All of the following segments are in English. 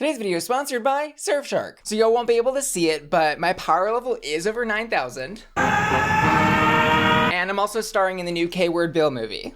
Today's video is sponsored by Surfshark. So y'all won't be able to see it, but my power level is over 9,000. And I'm also starring in the new K-Word Bill movie.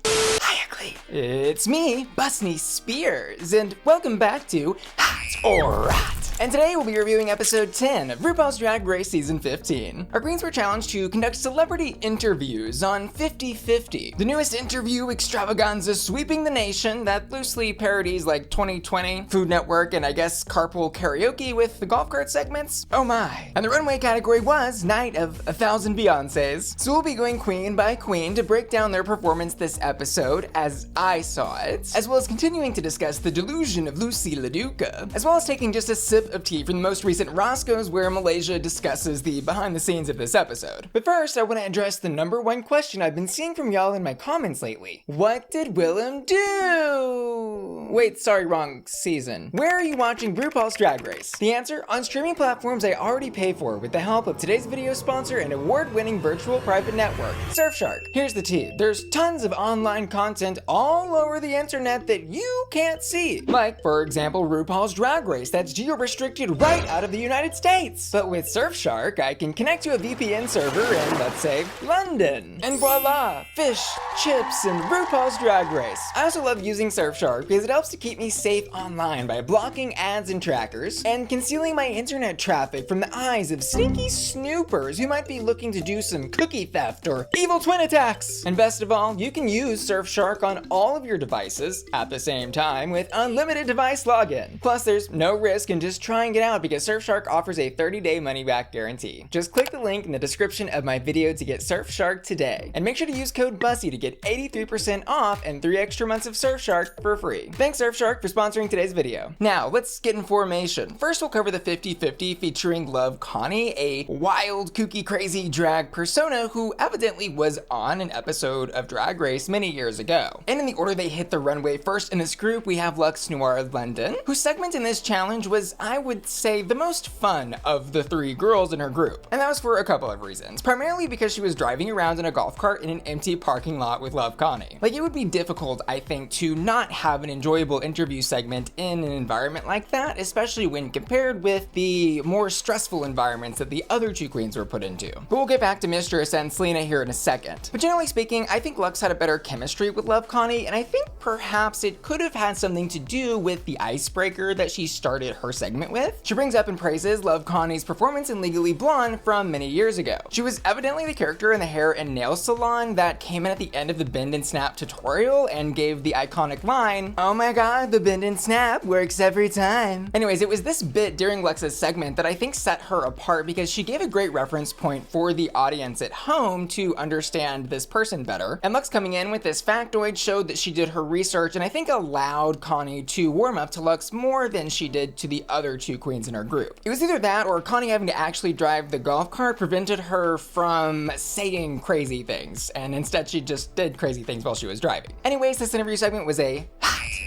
It's me, Bussy Spears, and welcome back to Hot or Hot. And today we'll be reviewing episode 10 of RuPaul's Drag Race season 15. Our queens were challenged to conduct celebrity interviews on 50/50, the newest interview extravaganza sweeping the nation that loosely parodies like 2020, Food Network, and I guess carpool karaoke with the golf cart segments. Oh my. And the runway category was Night of 1,000 Beyoncés. So we'll be going queen by queen to break down their performance this episode as I saw it, as well as continuing to discuss the delusion of Loosey LaDuca, as well as taking just a sip of tea from the most recent Roscoe's where Malaysia discusses the behind the scenes of this episode. But first, I want to address the #1 question I've been seeing from y'all in my comments lately. What did Willem do? Wait, sorry, wrong season. Where are you watching RuPaul's Drag Race? The answer, on streaming platforms I already pay for with the help of today's video sponsor and award-winning virtual private network, Surfshark. Here's the tea. There's tons of online content all over the internet that you can't see. Like, for example, RuPaul's Drag Race that's geo-restricted right out of the United States. But with Surfshark, I can connect to a VPN server in, let's say, London. And voila, fish, chips, and RuPaul's Drag Race. I also love using Surfshark because it helps to keep me safe online by blocking ads and trackers and concealing my internet traffic from the eyes of sneaky snoopers who might be looking to do some cookie theft or evil twin attacks. And best of all, you can use Surfshark on all of your devices at the same time with unlimited device login. Plus, there's no risk in just trying it out because Surfshark offers a 30-day money-back guarantee. Just click the link in the description of my video to get Surfshark today. And make sure to use code Bussy to get 83% off and 3 extra months of Surfshark for free. Thanks Surfshark for sponsoring today's video. Now, let's get in formation. First, we'll cover the 50/50 featuring Love Connie, a wild, kooky, crazy drag persona who evidently was on an episode of Drag Race many years ago. And in the order they hit the runway, first in this group, we have Luxx, Noir, London, whose segment in this challenge was, I would say, the most fun of the 3 girls in her group. And that was for a couple of reasons. Primarily because she was driving around in a golf cart in an empty parking lot with Love Connie. Like, it would be difficult, I think, to not have an enjoyable interview segment in an environment like that, especially when compared with the more stressful environments that the other 2 queens were put into. But we'll get back to Mistress and Salina here in a second. But generally speaking, I think Luxx had a better chemistry with Love Connie, and I think perhaps it could have had something to do with the icebreaker that she started her segment with. She brings up and praises Love Connie's performance in Legally Blonde from many years ago. She was evidently the character in the hair and nail salon that came in at the end of the bend and snap tutorial and gave the iconic line, "Oh my god, the bend and snap works every time." Anyways, it was this bit during Luxx's segment that I think set her apart because she gave a great reference point for the audience at home to understand this person better. And Luxx coming in with this factoid showed that she did her research and I think allowed Connie to warm up to Luxx more than she did to the other 2 queens in her group. It was either that or Connie having to actually drive the golf cart prevented her from saying crazy things, and instead she just did crazy things while she was driving. Anyways, this interview segment was a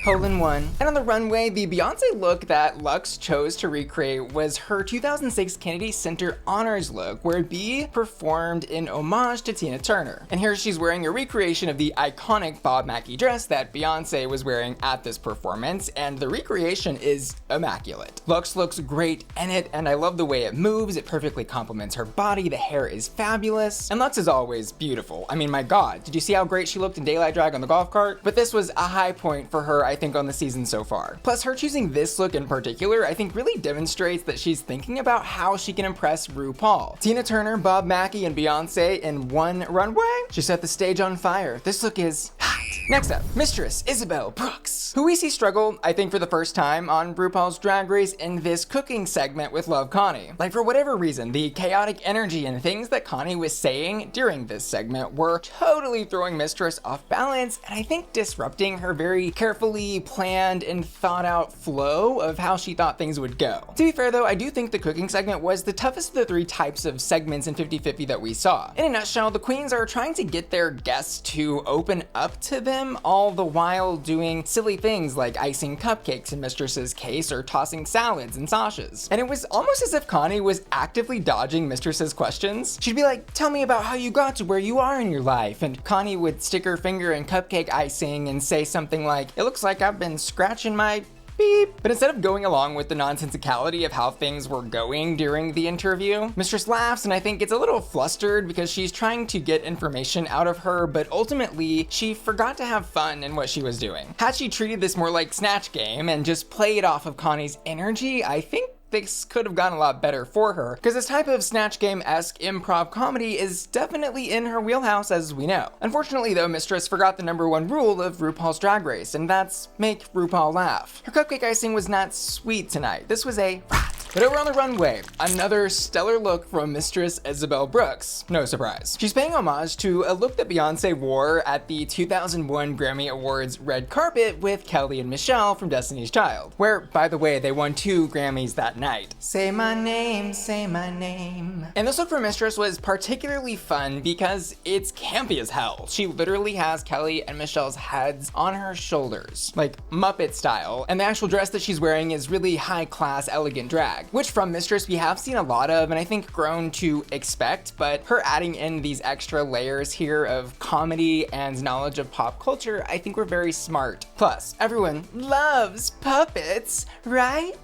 hole-in-one. And on the runway, the Beyoncé look that Luxx chose to recreate was her 2006 Kennedy Center Honors look, where B performed in homage to Tina Turner. And here she's wearing a recreation of the iconic Bob Mackie dress that Beyoncé was wearing at this performance, and the recreation is immaculate. Luxx looks great in it, and I love the way it moves. It perfectly complements her body. The hair is fabulous, and Luxx is always beautiful. I mean, my god, did you see how great she looked in daylight drag on the golf cart? But this was a high point for her, I think, on the season so far. Plus, her choosing this look in particular, I think really demonstrates that she's thinking about how she can impress RuPaul. Tina Turner, Bob Mackie, and Beyoncé in one runway? She set the stage on fire. This look is hot. Next up, Mistress Isabelle Brooks, who we see struggle, I think for the first time on RuPaul's Drag Race in this cooking segment with Love Connie. Like, for whatever reason, the chaotic energy and things that Connie was saying during this segment were totally throwing Mistress off balance, and I think disrupting her very carefully planned and thought out flow of how she thought things would go. To be fair though, I do think the cooking segment was the toughest of the 3 types of segments in 50/50 that we saw. In a nutshell, the queens are trying to get their guests to open up to them, all the while doing silly things like icing cupcakes in Mistress's case or tossing salads in Sasha's. And it was almost as if Connie was actively dodging Mistress's questions. She'd be like, "Tell me about how you got to where you are in your life," and Connie would stick her finger in cupcake icing and say something like, "It looks like I've been scratching my beep. But instead of going along with the nonsensicality of how things were going during the interview, Mistress laughs and I think gets a little flustered because she's trying to get information out of her, but ultimately she forgot to have fun in what she was doing. Had she treated this more like Snatch Game and just played off of Connie's energy, I think this could have gone a lot better for her, because this type of Snatch Game-esque improv comedy is definitely in her wheelhouse, as we know. Unfortunately though, Mistress forgot the #1 rule of RuPaul's Drag Race, and that's make RuPaul laugh. Her cupcake icing was not sweet tonight. This was a rat. But over on the runway, another stellar look from Mistress Isabelle Brooks. No surprise. She's paying homage to a look that Beyoncé wore at the 2001 Grammy Awards red carpet with Kelly and Michelle from Destiny's Child, where, by the way, they won 2 Grammys that night. Say my name, say my name. And this look for Mistress was particularly fun because it's campy as hell. She literally has Kelly and Michelle's heads on her shoulders, like Muppet style, and the actual dress that she's wearing is really high-class, elegant drag, which from Mistress we have seen a lot of and I think grown to expect, but her adding in these extra layers here of comedy and knowledge of pop culture I think were very smart. Plus, everyone loves puppets, right?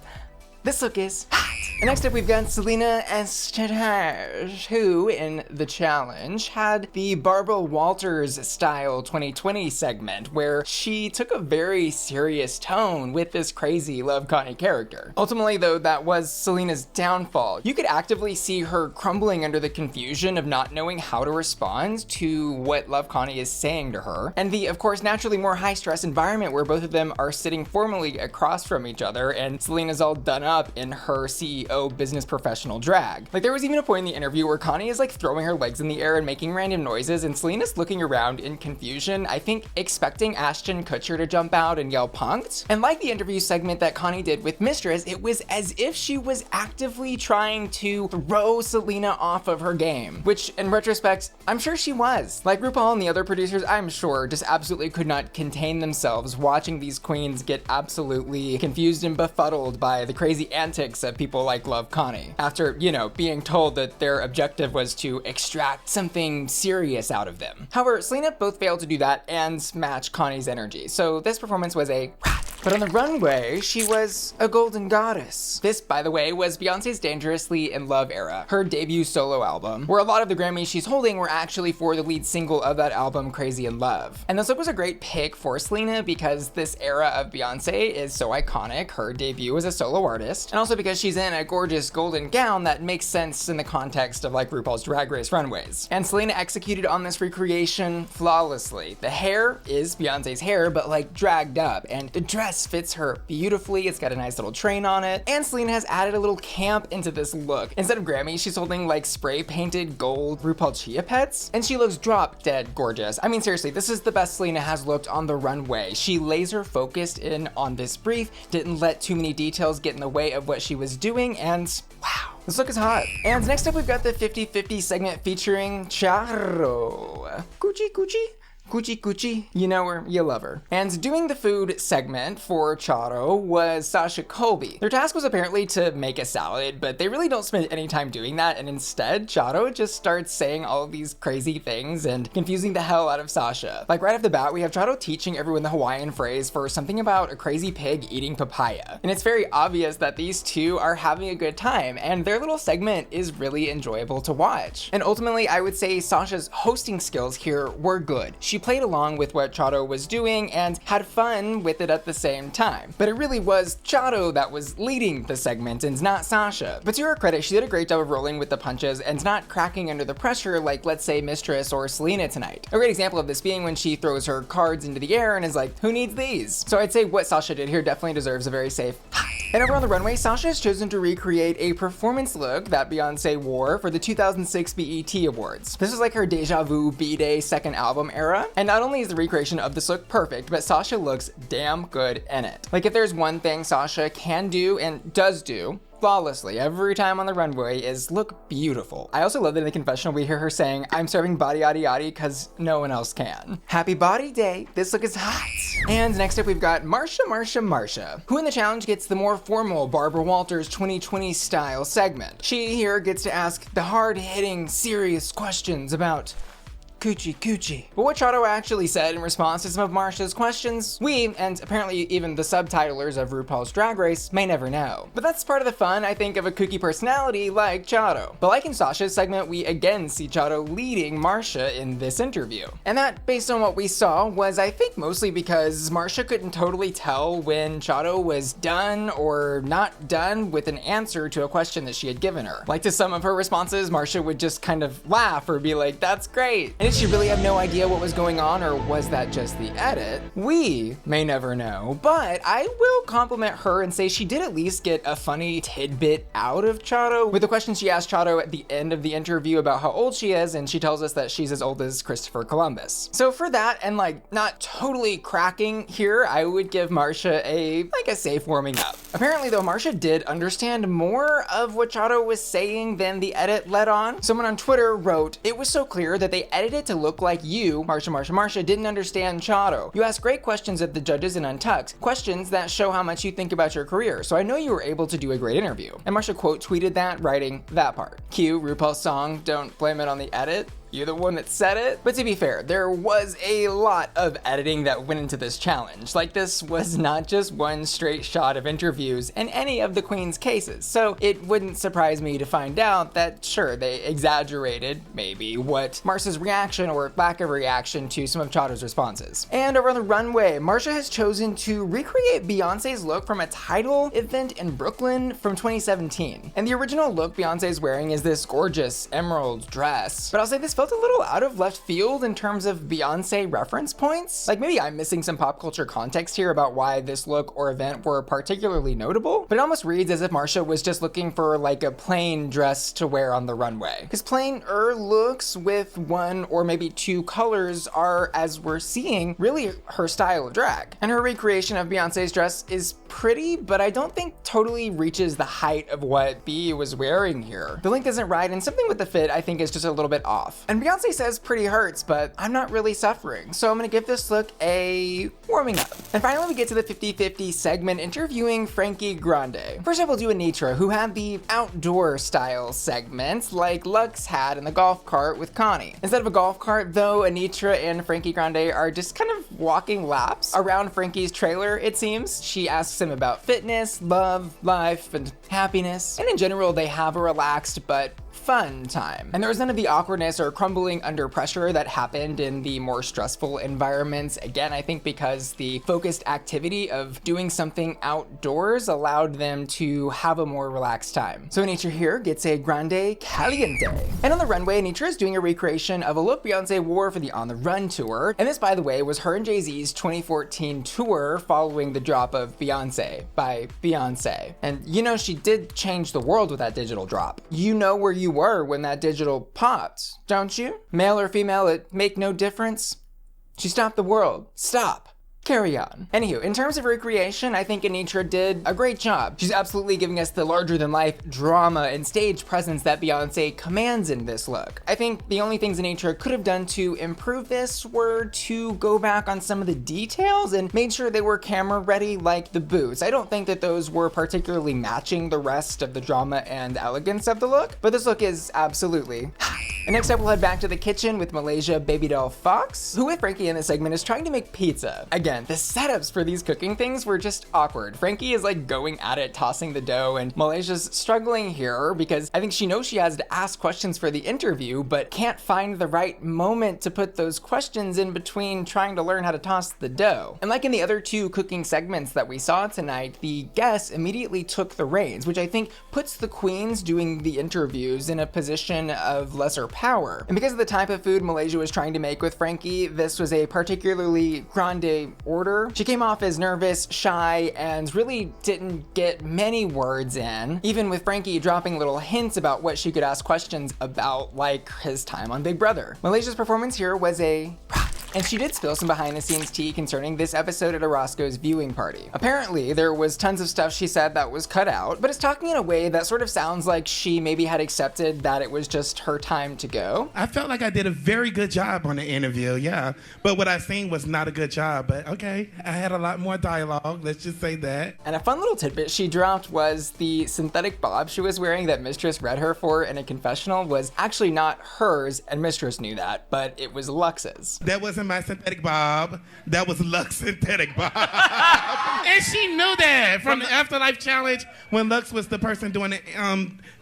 This look is hot. And next up we've got Salina EsTities, who in the challenge had the Barbara Walters style 2020 segment where she took a very serious tone with this crazy Love Connie character. Ultimately though, that was Salina's downfall. You could actively see her crumbling under the confusion of not knowing how to respond to what Love Connie is saying to her, and the, of course, naturally more high stress environment where both of them are sitting formally across from each other and Salina's all done up in her CEO business professional drag. Like there was even a point in the interview where Connie is like throwing her legs in the air and making random noises and Salina's looking around in confusion, I think expecting Ashton Kutcher to jump out and yell punked. And like the interview segment that Connie did with Mistress, it was as if she was actively trying to throw Salina off of her game, which in retrospect, I'm sure she was. Like RuPaul and the other producers, I'm sure, just absolutely could not contain themselves watching these queens get absolutely confused and befuddled by the crazy antics of people like Love Connie, after, you know, being told that their objective was to extract something serious out of them. However, Salina both failed to do that and match Connie's energy, so this performance was a rat. But on the runway, she was a golden goddess. This, by the way, was Beyoncé's Dangerously in Love era, her debut solo album, where a lot of the Grammys she's holding were actually for the lead single of that album, Crazy in Love. And this look was a great pick for Salina because this era of Beyoncé is so iconic, her debut as a solo artist, and also because she's in a gorgeous golden gown that makes sense in the context of like RuPaul's Drag Race runways. And Salina executed on this recreation flawlessly. The hair is Beyoncé's hair, but like dragged up, and the dress fits her beautifully. It's got a nice little train on it, and Salina has added a little camp into this look. Instead of Grammy, she's holding like spray painted gold RuPaul Chia Pets, and she looks drop dead gorgeous. I mean, seriously, this is the best Salina has looked on the runway. She laser focused in on this brief, didn't let too many details get in the way of what she was doing, and wow. This look is hot. And next up we've got the 50-50 segment featuring Charo. Coochie coochie? Coochie coochie, you know her, you love her. And doing the food segment for Charo was Sasha Colby. Their task was apparently to make a salad, but they really don't spend any time doing that, and instead, Charo just starts saying all of these crazy things and confusing the hell out of Sasha. Like right off the bat, we have Charo teaching everyone the Hawaiian phrase for something about a crazy pig eating papaya. And it's very obvious that these two are having a good time, and their little segment is really enjoyable to watch. And ultimately, I would say Sasha's hosting skills here were good. She played along with what Charo was doing and had fun with it at the same time. But it really was Charo that was leading the segment and not Sasha. But to her credit, she did a great job of rolling with the punches and not cracking under the pressure like, let's say, Mistress or Salina tonight. A great example of this being when she throws her cards into the air and is like, who needs these? So I'd say what Sasha did here definitely deserves a very safe hi. And over on the runway, Sasha has chosen to recreate a performance look that Beyoncé wore for the 2006 BET Awards. This was like her Deja Vu B-Day second album era, and not only is the recreation of this look perfect, but Sasha looks damn good in it. Like if there's one thing Sasha can do and does do flawlessly every time on the runway is look beautiful. I also love that in the confessional we hear her saying, I'm serving body yaddy yaddy because no one else can. Happy body day, this look is hot. And next up we've got Marcia, who in the challenge gets the more formal Barbara Walters 2020 style segment. She here gets to ask the hard-hitting, serious questions about coochie coochie. But what Charo actually said in response to some of Marcia's questions, we, and apparently even the subtitlers of RuPaul's Drag Race, may never know. But that's part of the fun, I think, of a kooky personality like Charo. But like in Sasha's segment, we again see Charo leading Marcia in this interview. And that, based on what we saw, was I think mostly because Marcia couldn't totally tell when Charo was done or not done with an answer to a question that she had given her. Like to some of her responses, Marcia would just kind of laugh or be like, that's great. And did she really have no idea what was going on, or was that just the edit? We may never know, but I will compliment her and say she did at least get a funny tidbit out of Charo with the question she asked Charo at the end of the interview about how old she is, and she tells us that she's as old as Christopher Columbus. So for that, and like not totally cracking here, I would give Marcia a safe warming up. Apparently though, Marcia did understand more of what Charo was saying than the edit let on. Someone on Twitter wrote, "It was so clear that they edited to look like you, Marcia, didn't understand Charo. You asked great questions of the judges in Untucked, questions that show how much you think about your career, so I know you were able to do a great interview." And Marcia quote tweeted that, writing that part. Cue RuPaul's song, "Don't blame it on the edit. You're the one that said it." But to be fair, there was a lot of editing that went into this challenge. Like, this was not just one straight shot of interviews in any of the queen's cases. So it wouldn't surprise me to find out that sure, they exaggerated maybe what Marcia's reaction or lack of reaction to some of Charo's responses. And over on the runway, Marcia has chosen to recreate Beyonce's look from a title event in Brooklyn from 2017. And the original look Beyonce's wearing is this gorgeous emerald dress. But I'll say this felt a little out of left field in terms of Beyonce reference points. Like maybe I'm missing some pop culture context here about why this look or event were particularly notable, but it almost reads as if Marcia was just looking for like a plain dress to wear on the runway. Because plainer looks with one or maybe two colors are, as we're seeing, really her style of drag. And her recreation of Beyonce's dress is pretty, but I don't think totally reaches the height of what B was wearing here. The length isn't right, and something with the fit I think is just a little bit off. And Beyonce says pretty hurts, but I'm not really suffering. So I'm gonna give this look a warming up. And finally we get to the 50-50 segment interviewing Frankie Grande. First up we'll do Anetra, who had the outdoor style segment like Luxx had in the golf cart with Connie. Instead of a golf cart though, Anetra and Frankie Grande are just kind of walking laps around Frankie's trailer, it seems. She asks him about fitness, love, life, and happiness. And in general, they have a relaxed but fun time. And there was none of the awkwardness or crumbling under pressure that happened in the more stressful environments. Again, I think because the focused activity of doing something outdoors allowed them to have a more relaxed time. So Anetra here gets a grande caliente. And on the runway, Anetra is doing a recreation of a look Beyonce wore for the On the Run tour. And this, by the way, was her and Jay-Z's 2014 tour following the drop of Beyonce by Beyonce. And you know, she did change the world with that digital drop. You know where you were when that digital popped, don't you? Male or female, it make no difference. She stopped the world. Stop. Carry on. Anywho, in terms of recreation, I think Anetra did a great job. She's absolutely giving us the larger-than-life drama and stage presence that Beyonce commands in this look. I think the only things Anetra could have done to improve this were to go back on some of the details and made sure they were camera-ready, like the boots. I don't think that those were particularly matching the rest of the drama and elegance of the look, but this look is absolutely high. And next up, we'll head back to the kitchen with Malaysia Babydoll Foxx, who with Frankie in this segment is trying to make pizza. Again, the setups for these cooking things were just awkward. Frankie is like going at it, tossing the dough, and Malaysia's struggling here because I think she knows she has to ask questions for the interview, but can't find the right moment to put those questions in between trying to learn how to toss the dough. And like in the other two cooking segments that we saw tonight, the guests immediately took the reins, which I think puts the queens doing the interviews in a position of lesser power. And because of the type of food Malaysia was trying to make with Frankie, this was a particularly grande order. She came off as nervous, shy, and really didn't get many words in, even with Frankie dropping little hints about what she could ask questions about, like his time on Big Brother. Malaysia's performance here was a And she did spill some behind the scenes tea concerning this episode at a Roscoe's viewing party. Apparently, there was tons of stuff she said that was cut out, but it's talking in a way that sort of sounds like she maybe had accepted that it was just her time to go. I felt like I did a very good job on the interview, yeah. But what I seen was not a good job, but okay. I had a lot more dialogue, let's just say that. And a fun little tidbit she dropped was the synthetic bob she was wearing that Mistress read her for in a confessional was actually not hers, and Mistress knew that, but it was Luxx's. That wasn't my synthetic bob, that was Luxx synthetic bob. And she knew that from the Afterlife Challenge when Luxx was the person doing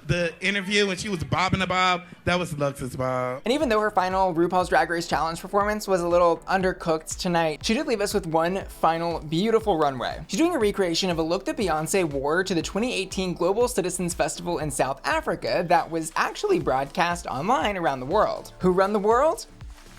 the interview and she was bobbing the bob, that was Luxx's bob. And even though her final RuPaul's Drag Race Challenge performance was a little undercooked tonight, she did leave us with one final beautiful runway. She's doing a recreation of a look that Beyoncé wore to the 2018 Global Citizens Festival in South Africa that was actually broadcast online around the world. Who run the world?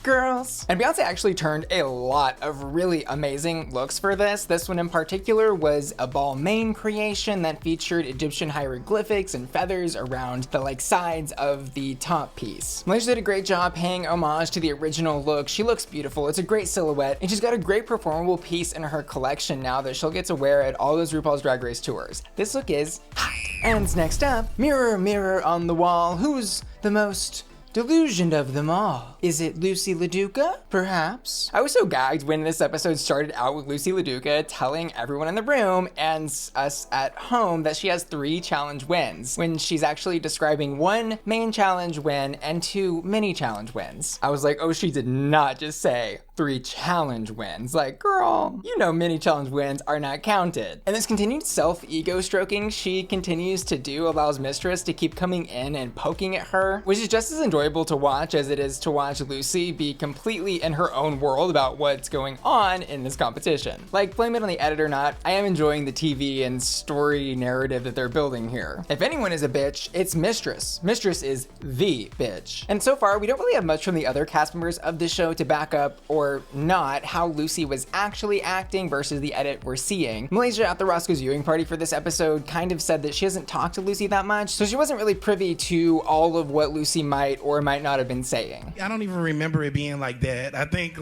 Girls. And Beyoncé actually turned a lot of really amazing looks for this. This one in particular was a Balmain creation that featured Egyptian hieroglyphics and feathers around the sides of the top piece. Malaysia did a great job paying homage to the original look. She looks beautiful. It's a great silhouette, and she's got a great performable piece in her collection now that she'll get to wear at all those RuPaul's Drag Race tours. This look is hot. And next up, mirror, mirror on the wall, who's the most delusioned of them all? Is it Loosey LaDuca? Perhaps. I was so gagged when this episode started out with Loosey LaDuca telling everyone in the room and us at home that she has 3 challenge wins, when she's actually describing 1 main challenge win and 2 mini challenge wins. I was like, oh, she did not just say 3 challenge wins. Like, girl, you know mini challenge wins are not counted. And this continued self-ego stroking she continues to do allows Mistress to keep coming in and poking at her, which is just as enjoyable to watch as it is to watch Loosey be completely in her own world about what's going on in this competition. Like, blame it on the edit or not, I am enjoying the TV and story narrative that they're building here. If anyone is a bitch, it's Mistress. Mistress is the bitch. And so far, we don't really have much from the other cast members of the show to back up or not how Loosey was actually acting versus the edit we're seeing. Malaysia at the Roscoe's viewing party for this episode kind of said that she hasn't talked to Loosey that much, so she wasn't really privy to all of what Loosey might or might not have been saying. I don't even remember it being like that. I think,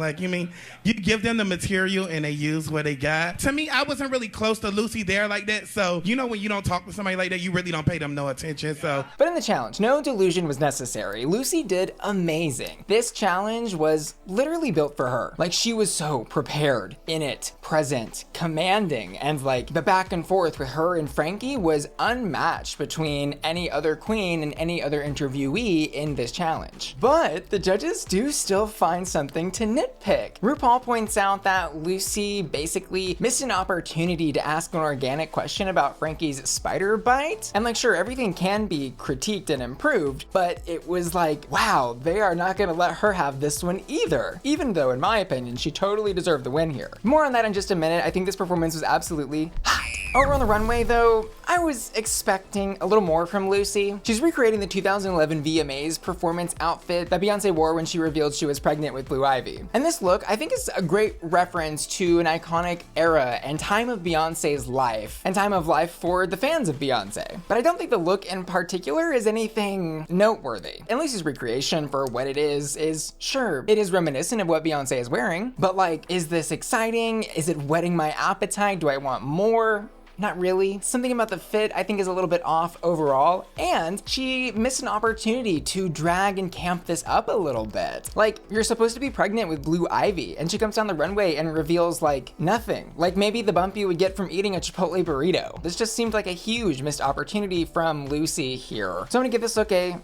you give them the material and they use what they got. To me, I wasn't really close to Loosey there like that, so when you don't talk to somebody like that, you really don't pay them no attention, so. But in the challenge, no delusion was necessary. Loosey did amazing. This challenge was literally built for her. Like, she was so prepared, in it, present, commanding, and the back and forth with her and Frankie was unmatched between any other queen and any other interviewee in this challenge. But the judges do still find something to nitpick. RuPaul points out that Loosey basically missed an opportunity to ask an organic question about Frankie's spider bite. And sure, everything can be critiqued and improved, but it was wow, they are not gonna let her have this one either. Even though, in my opinion, she totally deserved the win here. More on that in just a minute. I think this performance was absolutely hot. Over on the runway though, I was expecting a little more from Loosey. She's recreating the 2011 VMAs performance outfit that Beyoncé wore when she revealed she was pregnant with Blue Ivy. And this look, I think, is a great reference to an iconic era and time of Beyoncé's life, and time of life for the fans of Beyoncé. But I don't think the look in particular is anything noteworthy. And Loosey's recreation for what it is sure, it is reminiscent of what Beyoncé is wearing, but is this exciting? Is it whetting my appetite? Do I want more? Not really. Something about the fit I think is a little bit off overall, and she missed an opportunity to drag and camp this up a little bit. You're supposed to be pregnant with Blue Ivy, and she comes down the runway and reveals nothing. Maybe the bump you would get from eating a Chipotle burrito. This just seemed like a huge missed opportunity from Loosey here. So I'm gonna give this look a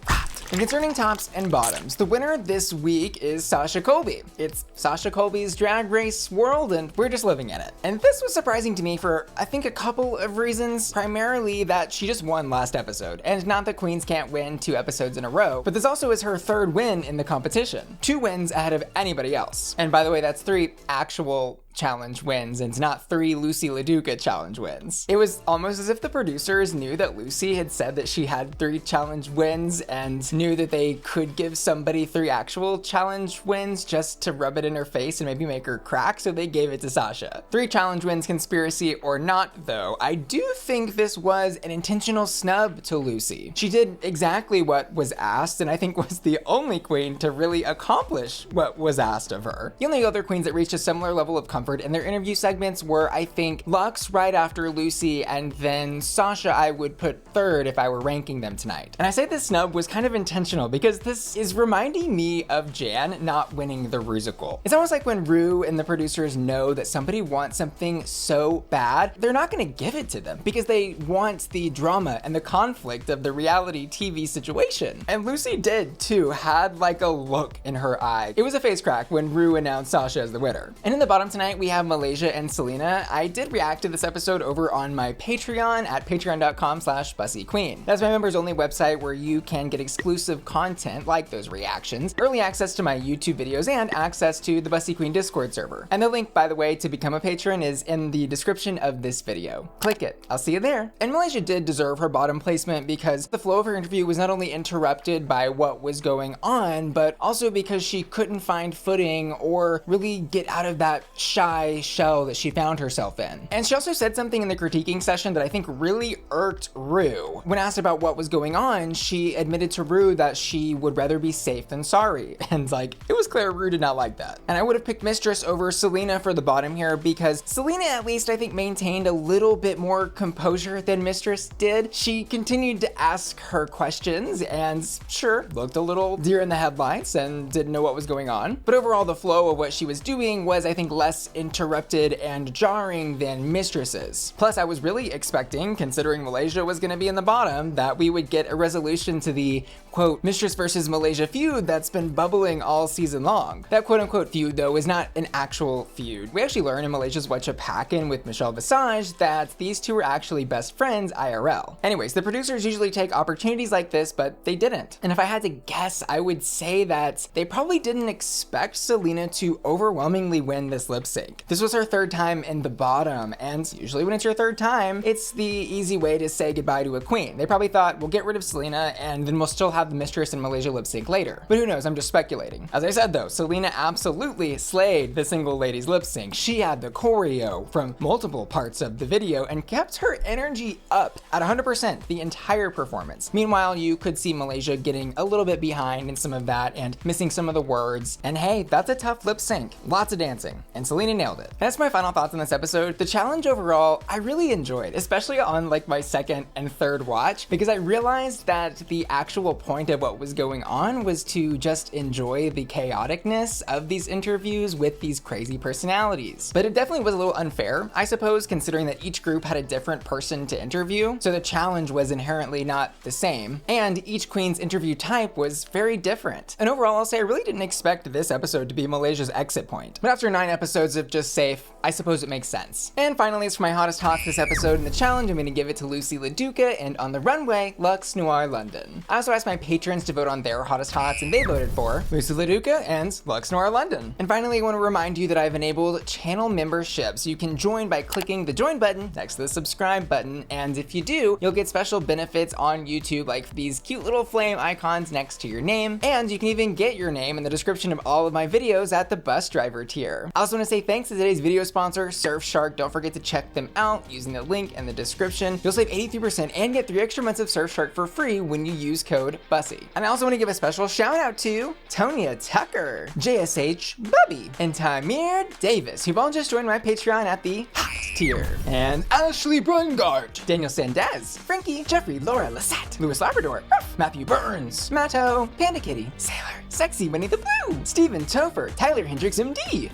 And concerning tops and bottoms, the winner this week is Sasha Colby. It's Sasha Colby's Drag Race world, and we're just living in it. And this was surprising to me for, I think, a couple of reasons. Primarily that she just won last episode, and not that queens can't win 2 episodes in a row, but this also is her 3rd win in the competition. 2 wins ahead of anybody else. And by the way, that's 3 actual challenge wins and not 3 Loosey LaDuca challenge wins. It was almost as if the producers knew that Loosey had said that she had 3 challenge wins and knew that they could give somebody 3 actual challenge wins just to rub it in her face and maybe make her crack, so they gave it to Sasha. 3 challenge wins, conspiracy or not though, I do think this was an intentional snub to Loosey. She did exactly what was asked, and I think was the only queen to really accomplish what was asked of her. The only other queens that reached a similar level of comfort in their interview segments were, I think, Luxx right after Loosey, and then Sasha I would put third if I were ranking them tonight. And I say this snub was kind of intentional because this is reminding me of Jan not winning the Rusical. It's almost like when Ru and the producers know that somebody wants something so bad, they're not gonna give it to them because they want the drama and the conflict of the reality TV situation. And Loosey did too, had like a look in her eye. It was a face crack when Ru announced Sasha as the winner. And in the bottom tonight, we have Malaysia and Salina. I did react to this episode over on my Patreon at patreon.com/BussyQueen. That's my members only website where you can get exclusive content like those reactions, early access to my YouTube videos, and access to the Bussy Queen Discord server. And the link, by the way, to become a patron is in the description of this video. Click it. I'll see you there. And Malaysia did deserve her bottom placement because the flow of her interview was not only interrupted by what was going on, but also because she couldn't find footing or really get out of that shy shell that she found herself in. And she also said something in the critiquing session that I think really irked Ru. When asked about what was going on, she admitted to Ru that she would rather be safe than sorry. And like, it was clear Ru did not like that. And I would have picked Mistress over Salina for the bottom here because Salina at least I think maintained a little bit more composure than Mistress did. She continued to ask her questions and sure, looked a little deer in the headlights and didn't know what was going on. But overall, the flow of what she was doing was, I think, less interrupted and jarring than Mistress's. Plus, I was really expecting, considering Malaysia was gonna be in the bottom, that we would get a resolution to the quote, Mistress versus Malaysia feud that's been bubbling all season long. That quote unquote feud though is not an actual feud. We actually learn in Malaysia's Watch a Pack-In with Michelle Visage that these two are actually best friends IRL. Anyways, the producers usually take opportunities like this, but they didn't. And if I had to guess, I would say that they probably didn't expect Salina to overwhelmingly win this lip sync. This was her 3rd time in the bottom, and usually when it's your 3rd time, it's the easy way to say goodbye to a queen. They probably thought, we'll get rid of Salina, and then we'll still have the Mistress and Malaysia lip sync later. But who knows, I'm just speculating. As I said though, Salina absolutely slayed the single ladies lip sync. She had the choreo from multiple parts of the video and kept her energy up at 100% the entire performance. Meanwhile, you could see Malaysia getting a little bit behind in some of that and missing some of the words. And hey, that's a tough lip sync. Lots of dancing. And Salina nailed it. That's my final thoughts on this episode. The challenge overall, I really enjoyed, especially on like my 2nd and 3rd watch, because I realized that the actual point of what was going on was to just enjoy the chaoticness of these interviews with these crazy personalities. But it definitely was a little unfair, I suppose, considering that each group had a different person to interview, so the challenge was inherently not the same, and each queen's interview type was very different. And overall, I'll say I really didn't expect this episode to be Malaysia's exit point. But after 9 episodes of just safe, I suppose it makes sense. And finally, as for my hottest hots this episode in the challenge, I'm gonna give it to Loosey LaDuca, and on the runway, Luxx, Noir, London. I also asked my patrons to vote on their hottest hots, and they voted for Loosey LaDuca and Luxx, Noir, London. And finally, I want to remind you that I've enabled channel memberships. You can join by clicking the join button next to the subscribe button, and if you do, you'll get special benefits on YouTube like these cute little flame icons next to your name, and you can even get your name in the description of all of my videos at the bus driver tier. I also want to say thanks to today's video sponsor, Surfshark. Don't forget to check them out using the link in the description. You'll save 83% and get 3 extra months of Surfshark for free when you use code Bussy. And I also want to give a special shout out to Tonya Tucker, JSH Bubby, and Tamir Davis, who've all just joined my Patreon at the hot tier, and Ashley Brungart, Daniel Sandez, Frankie, Jeffrey, Laura Lassette, Louis Labrador, Ruff, Matthew Burns, Matto, Panda Kitty, Sailor, Sexy Winnie the Pooh, Stephen Topher, Tyler Hendricks MD,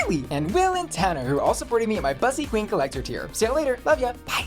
Really, and Will and Tanner, who are all supporting me at my Bussy Queen Collector tier. See you later, love ya, bye.